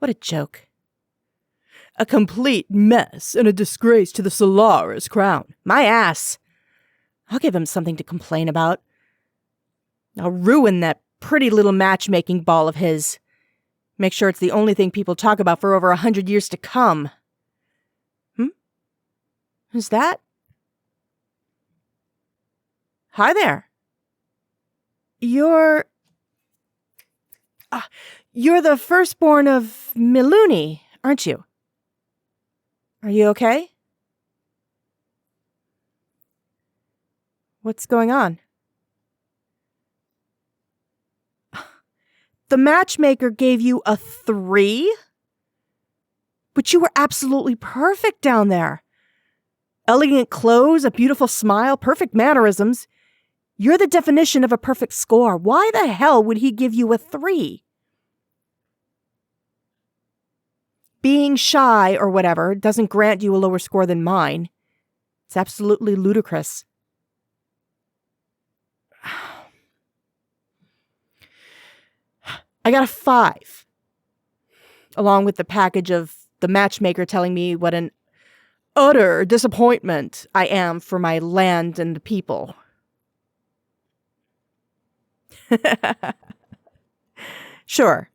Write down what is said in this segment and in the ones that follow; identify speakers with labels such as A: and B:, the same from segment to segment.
A: What a joke. A complete mess and a disgrace to the Solaris crown. My ass. I'll give him something to complain about. I'll ruin that pretty little matchmaking ball of his. Make sure it's the only thing people talk about for over 100 years to come. Who's that? Hi there. You're the firstborn of Miluni, aren't you? Are you okay? What's going on? The matchmaker gave you a 3? But you were absolutely perfect down there. Elegant clothes, a beautiful smile, perfect mannerisms. You're the definition of a perfect score. Why the hell would he give you a 3? Being shy or whatever doesn't grant you a lower score than mine. It's absolutely ludicrous. I got a 5. Along with the package of the matchmaker telling me what an utter disappointment I am for my land and people. Sure,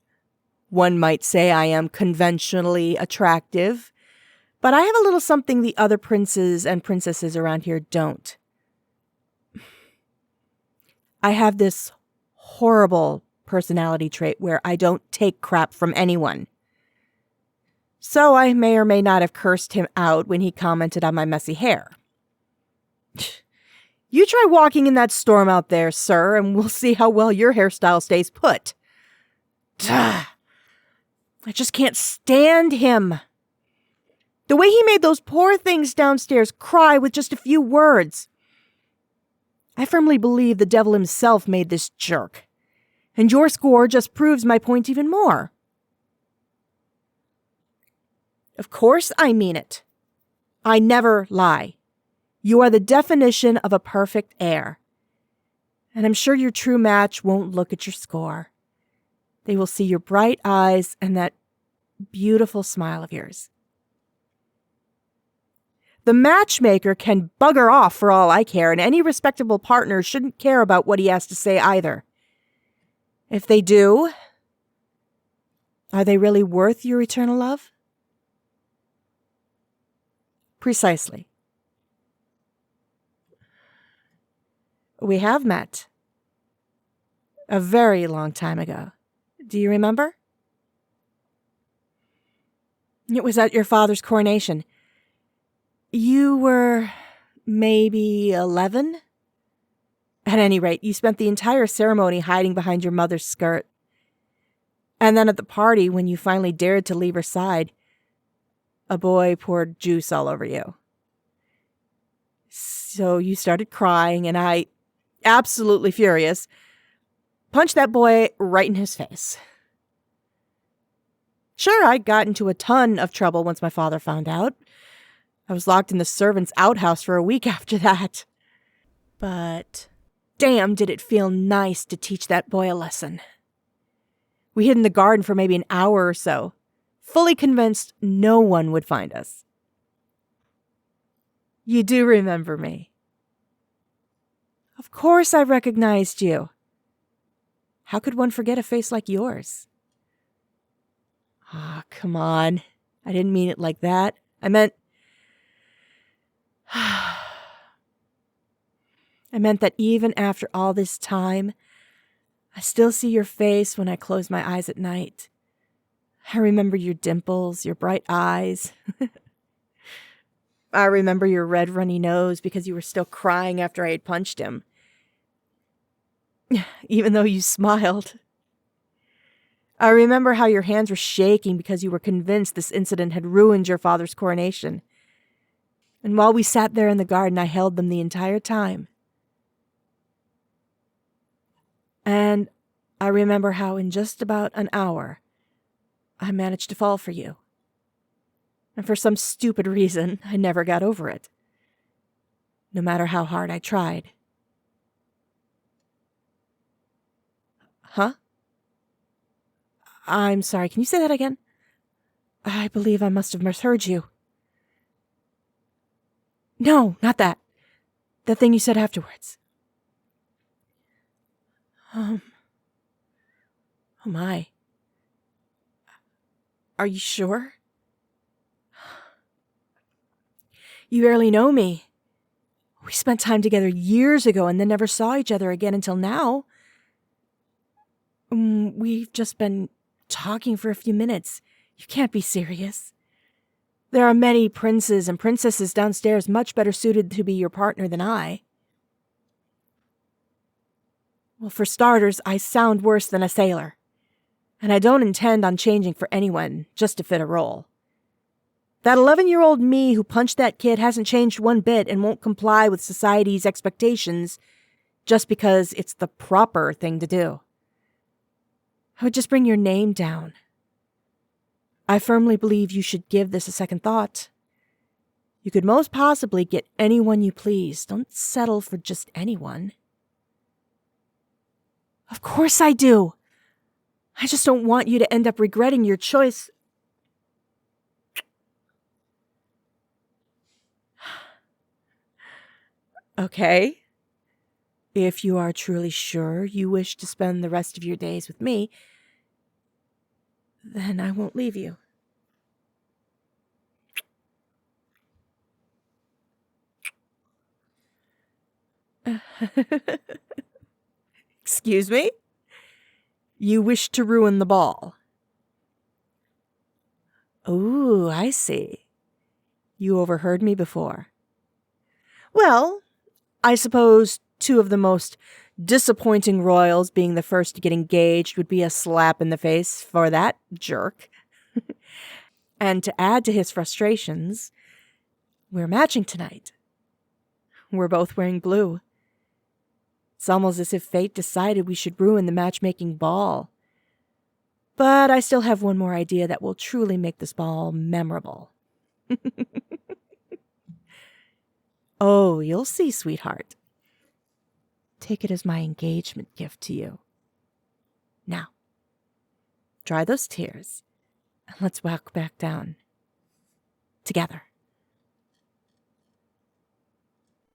A: one might say I am conventionally attractive, but I have a little something the other princes and princesses around here don't. I have this horrible personality trait where I don't take crap from anyone. So I may or may not have cursed him out when he commented on my messy hair. You try walking in that storm out there, sir, and we'll see how well your hairstyle stays put. I just can't stand him. The way he made those poor things downstairs cry with just a few words. I firmly believe the devil himself made this jerk. And your score just proves my point even more. Of course I mean it. I never lie. You are the definition of a perfect heir. And I'm sure your true match won't look at your score. They will see your bright eyes and that beautiful smile of yours. The matchmaker can bugger off for all I care, and any respectable partner shouldn't care about what he has to say either. If they do, are they really worth your eternal love? Precisely. We have met. A very long time ago. Do you remember? It was at your father's coronation. You were maybe 11? At any rate, you spent the entire ceremony hiding behind your mother's skirt. And then at the party, when you finally dared to leave her side, a boy poured juice all over you. So you started crying, and I, absolutely furious, punched that boy right in his face. Sure, I got into a ton of trouble once my father found out. I was locked in the servants' outhouse for a week after that. But damn, did it feel nice to teach that boy a lesson. We hid in the garden for maybe an hour or so, fully convinced no one would find us. You do remember me. Of course I recognized you. How could one forget a face like yours? Ah, come on. I didn't mean it like that. I meant that even after all this time, I still see your face when I close my eyes at night. I remember your dimples, your bright eyes. I remember your red runny nose because you were still crying after I had punched him. Even though you smiled. I remember how your hands were shaking because you were convinced this incident had ruined your father's coronation. And while we sat there in the garden, I held them the entire time. And I remember how in just about an hour, I managed to fall for you. And for some stupid reason, I never got over it. No matter how hard I tried. Huh? I'm sorry, can you say that again? I believe I must have misheard you. No, not that. The thing you said afterwards. Oh my. Are you sure? You barely know me. We spent time together years ago and then never saw each other again until now. We've just been talking for a few minutes. You can't be serious. There are many princes and princesses downstairs much better suited to be your partner than I. Well, for starters, I sound worse than a sailor. And I don't intend on changing for anyone, just to fit a role. That 11-year-old me who punched that kid hasn't changed one bit and won't comply with society's expectations just because it's the proper thing to do. I would just bring your name down. I firmly believe you should give this a second thought. You could most possibly get anyone you please. Don't settle for just anyone. Of course I do. I just don't want you to end up regretting your choice. Okay. If you are truly sure you wish to spend the rest of your days with me, then I won't leave you. Excuse me? You wish to ruin the ball. Ooh, I see. You overheard me before. Well, I suppose two of the most disappointing royals being the first to get engaged would be a slap in the face for that jerk. And to add to his frustrations, we're matching tonight. We're both wearing blue. It's almost as if fate decided we should ruin the matchmaking ball. But I still have one more idea that will truly make this ball memorable. Oh, you'll see, sweetheart. Take it as my engagement gift to you. Now, dry those tears, and let's walk back down. Together.